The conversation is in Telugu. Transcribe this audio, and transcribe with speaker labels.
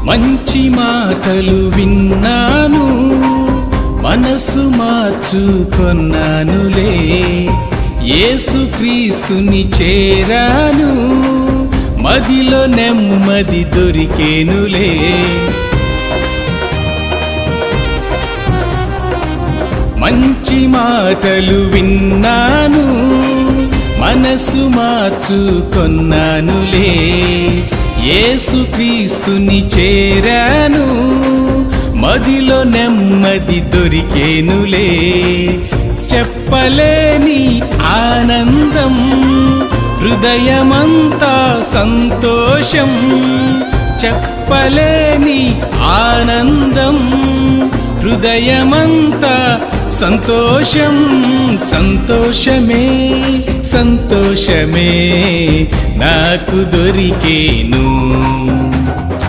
Speaker 1: మంచి మాటలు విన్నాను, మనసు మార్చుకొన్నానులే. యేసుక్రీస్తుని చేరాను, మదిలో నెమ్మది దొరికేనులే. మంచి మాటలు విన్నాను, మనసు మార్చుకొన్నానులే. యేసుక్రీస్తుని చేరాను, మదిలో నెమ్మది దొరికేనులే. చెప్పలేని ఆనందం, హృదయమంతా సంతోషం. చెప్పలేని ఆనందం, హృదయమంతా సంతోషం. సంతోషమే సంతోషమే నాకు దొరికేను.